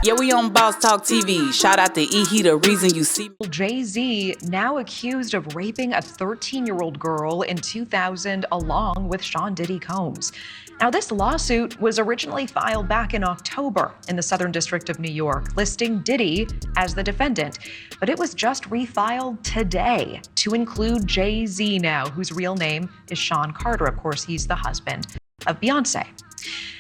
Yeah, we on Boss Talk TV. Shout out to E. He the reason you see. Jay-Z now accused of raping a 13-year-old girl in 2000 along with Sean Diddy Combs. Now, this lawsuit was originally filed back in October in the Southern District of New York, listing Diddy as the defendant. But it was just refiled today to include Jay-Z now, whose real name is Sean Carter. Of course, he's the husband of Beyonce.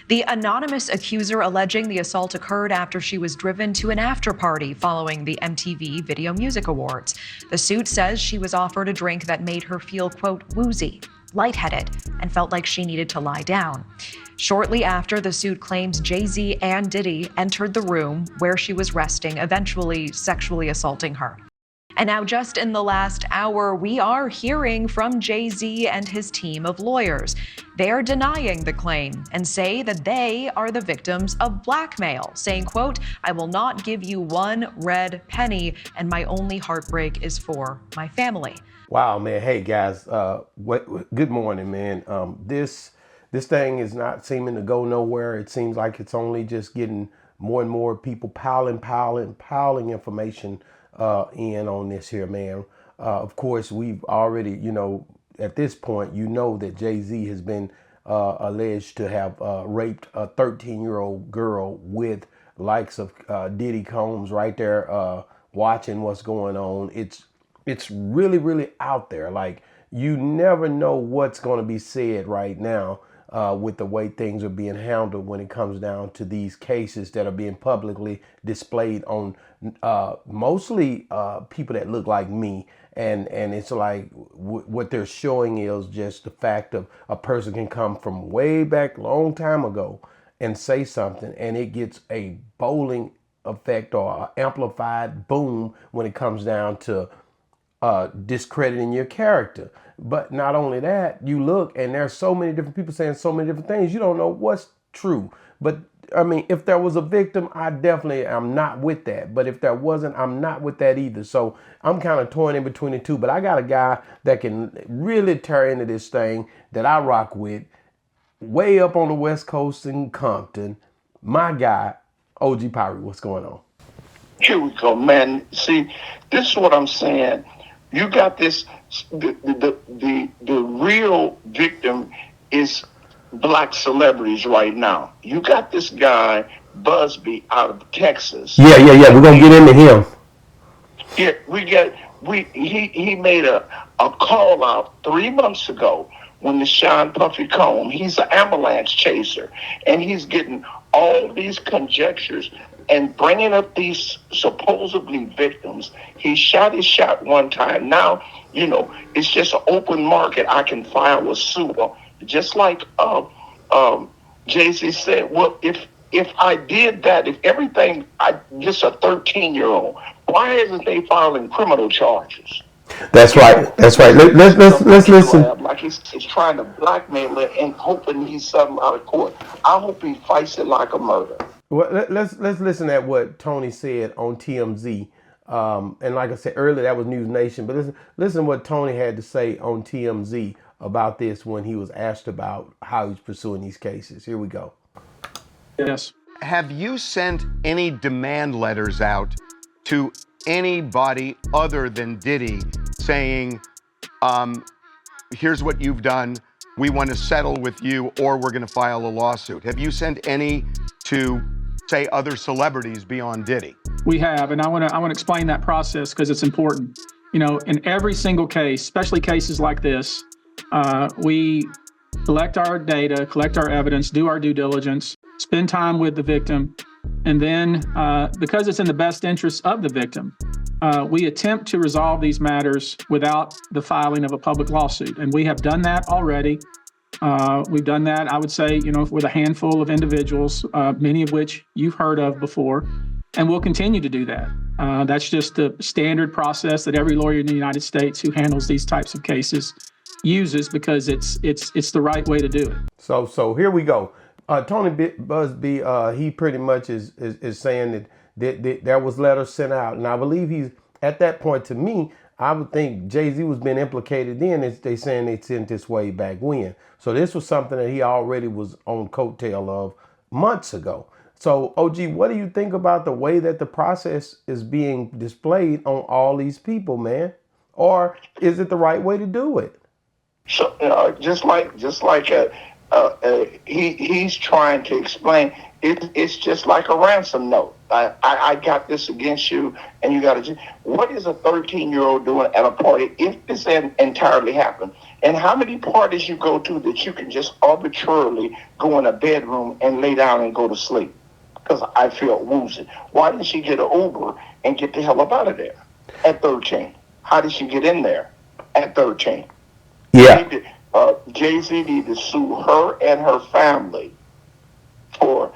The anonymous accuser alleging the assault occurred after she was driven to an after party following the MTV Video Music Awards. The suit says she was offered a drink that made her feel, quote, woozy, lightheaded, and felt like she needed to lie down. Shortly after, the suit claims Jay-Z and Diddy entered the room where she was resting, eventually sexually assaulting her. And now, just in the last hour, we are hearing from Jay-Z and his team of lawyers. They are denying the claim and say that they are the victims of blackmail, saying, quote, I will not give you one red penny, and my only heartbreak is for my family. Wow, man. Hey, guys. Good morning, man. This thing is not seeming to go nowhere. It seems like it's only just getting more and more people piling information in on this here, man. Of course, we've already, at this point, that Jay-Z has been alleged to have raped a 13-year-old girl with likes of Diddy Combs right there watching what's going on. It's really, really out there. Like, you never know what's going to be said right now with the way things are being handled when it comes down to these cases that are being publicly displayed on mostly people that look like me. And it's like what they're showing is just the fact of a person can come from way back a long time ago and say something, and it gets a bowling effect or amplified boom when it comes down to discrediting your character. But not only that, you look and there's so many different people saying so many different things. You don't know what's true. But I mean, if there was a victim, I definitely am not with that. But if there wasn't, I'm not with that either. So I'm kind of torn in between the two. But I got a guy that can really tear into this thing that I rock with, way up on the West Coast in Compton. My guy, OG PIRU. What's going on? Here we go, man. See, this is what I'm saying. You got this. The real victim is black celebrities right now. You got this guy Busby out of Texas. Yeah. We're gonna get into him. Yeah, he made a call out 3 months ago when the Sean Puffy Combe. He's an avalanche chaser, and he's getting all these conjectures and bringing up these supposedly victims. He shot his shot one time. Now, it's just an open market. I can file a suit. Just like Jay-Z said, well, if I did that, if everything, just a 13-year-old, why isn't they filing criminal charges? That's right. Let's listen. Like he's trying to blackmail it and hoping he's something out of court. I hope he fights it like a murder. Well, let's listen at what Tony said on TMZ. And like I said earlier, that was News Nation. But listen what Tony had to say on TMZ about this when he was asked about how he's pursuing these cases. Here we go. Yes. Have you sent any demand letters out to anybody other than Diddy saying, here's what you've done, we want to settle with you, or we're going to file a lawsuit? Have you sent any to, say, other celebrities beyond Diddy? We have, and I want to explain that process because it's important. In every single case, especially cases like this, we collect our data, collect our evidence, do our due diligence, spend time with the victim, and then because it's in the best interest of the victim, we attempt to resolve these matters without the filing of a public lawsuit. And we have done that already. We've done that, I would say, with a handful of individuals, many of which you've heard of before, and we'll continue to do that. That's just the standard process that every lawyer in the United States who handles these types of cases uses, because it's the right way to do it. So here we go. Tony Busby, he pretty much is saying that there was letters sent out, and I believe he's at that point. To me, I would think Jay-Z was being implicated in. They saying they sent this way back when. So this was something that he already was on coattail of months ago. So, OG, what do you think about the way that the process is being displayed on all these people, man? Or is it the right way to do it? So he's trying to explain. It's just like a ransom note. I got this against you, and you got to. What is a 13-year-old doing at a party if this entirely happened? And how many parties you go to that you can just arbitrarily go in a bedroom and lay down and go to sleep? Because I feel woozy. Why didn't she get an Uber and get the hell up out of there at 13? How did she get in there at 13? Yeah. Jay-Z need to sue her and her family for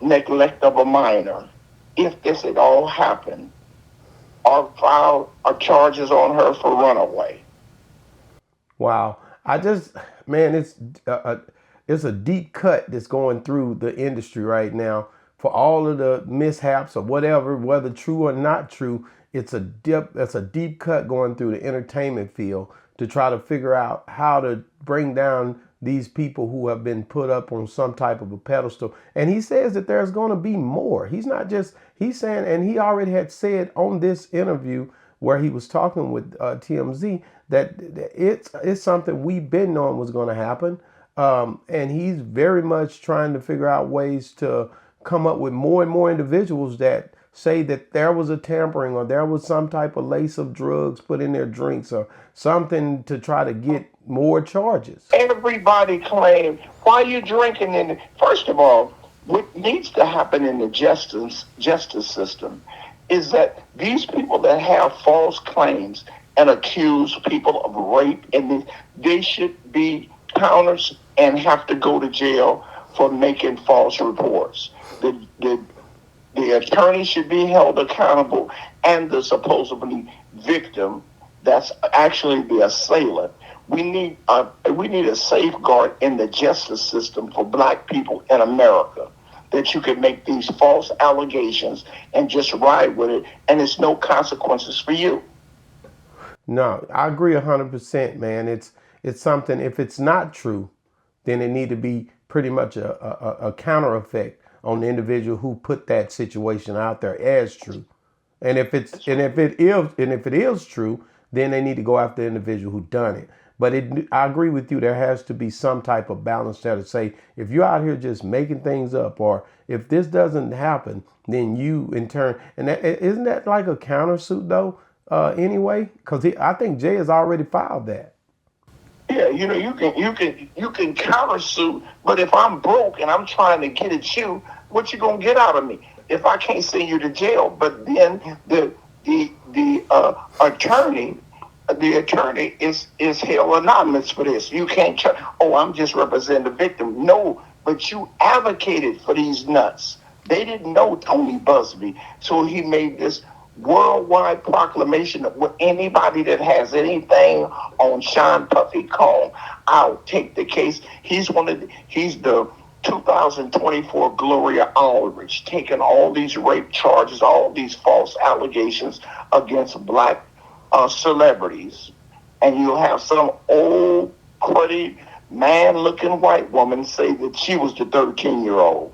neglect of a minor. If this had all happened, or file charges on her for runaway. Wow. Man, it's a deep cut that's going through the industry right now for all of the mishaps or whatever, whether true or not true. That's a deep cut going through the entertainment field to try to figure out how to bring down these people who have been put up on some type of a pedestal. And he says that there's going to be more. He's saying, and he already had said on this interview where he was talking with TMZ that it's something we've been knowing was going to happen. And he's very much trying to figure out ways to come up with more and more individuals that say that there was a tampering or there was some type of lace of drugs put in their drinks or something to try to get more charges. Everybody claims, why are you drinking? First of all, what needs to happen in the justice system is that these people that have false claims and accuse people of rape, and they should be counters and have to go to jail for making false reports. The attorney should be held accountable, and the supposedly victim, that's actually the assailant. We need a safeguard in the justice system for black people in America, that you can make these false allegations and just ride with it, and there's no consequences for you. No, I agree 100%, man. It's something, if it's not true, then it need to be pretty much a counter effect on the individual who put that situation out there as true. And if it is true, then they need to go after the individual who done it. But I agree with you. There has to be some type of balance there to say, if you're out here just making things up, or if this doesn't happen, then you in turn, and isn't that like a countersuit though? Anyway, because I think Jay has already filed that. Yeah, you can countersue, but if I'm broke and I'm trying to get at you, what you gonna get out of me if I can't send you to jail? But then the attorney is held anonymous for this. You can't I'm just representing the victim. No, but you advocated for these nuts. They didn't know Tony Busby, so he made this worldwide proclamation that anybody that has anything on Sean Puffy Combs, I'll take the case. He's the 2024 Gloria Aldrich, taking all these rape charges, all these false allegations against black celebrities, and you'll have some old, cruddy, man-looking white woman say that she was the 13-year-old.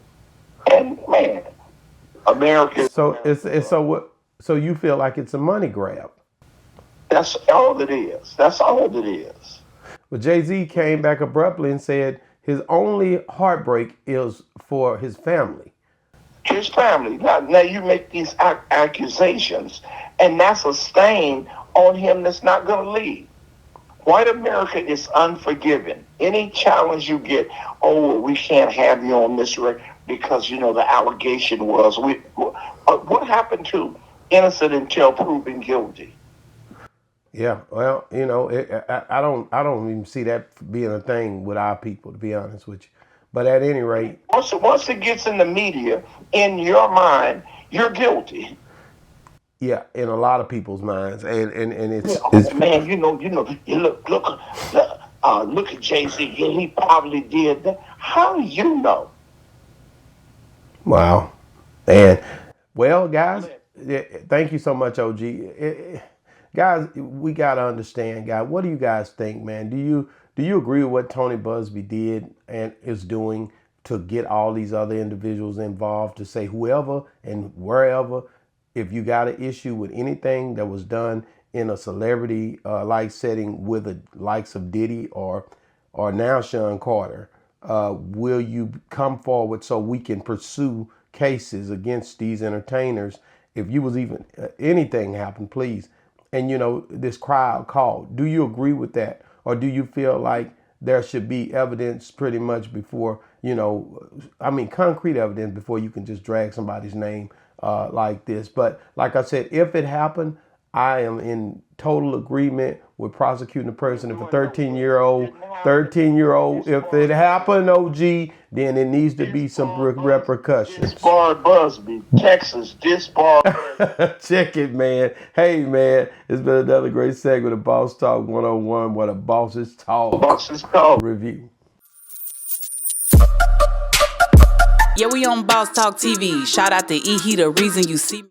And man, America. So you feel like it's a money grab? That's all it is. That's all it is. Well, Jay-Z came back abruptly and said his only heartbreak is for his family. His family. Now you make these accusations, and that's a stain on him that's not going to leave. White America is unforgiving. Any challenge you get, we can't have you on this record because, the allegation was. What happened to innocent until proven guilty? Yeah, well, I don't even see that being a thing with our people, to be honest with you. But at any rate, once it gets in the media, in your mind, you're guilty. Yeah, in a lot of people's minds, and it's man, you look at Jay-Z. He probably did that. How do you know? Wow, and well, guys, thank you so much, OG. Guys, we gotta understand, guys. What do you guys think, man? Do you agree with what Tony Busby did and is doing to get all these other individuals involved, to say whoever and wherever, if you got an issue with anything that was done in a celebrity like setting with the likes of Diddy or now Sean Carter, will you come forward so we can pursue cases against these entertainers? If you was even anything happened, please. And this crowd called. Do you agree with that, or do you feel like there should be evidence pretty much before concrete evidence before you can just drag somebody's name like this? But like I said, if it happened, I am in total agreement with prosecuting the person. If a 13-year-old, if it happened, OG, then it needs to be some repercussions. Disbarred Busby, Texas, disbarred. Check it, man. Hey, man, it's been another great segment of Boss Talk 101, what a boss's talk. Boss's talk Review. Yeah, we on Boss Talk TV. Shout out to E. He the reason you see me.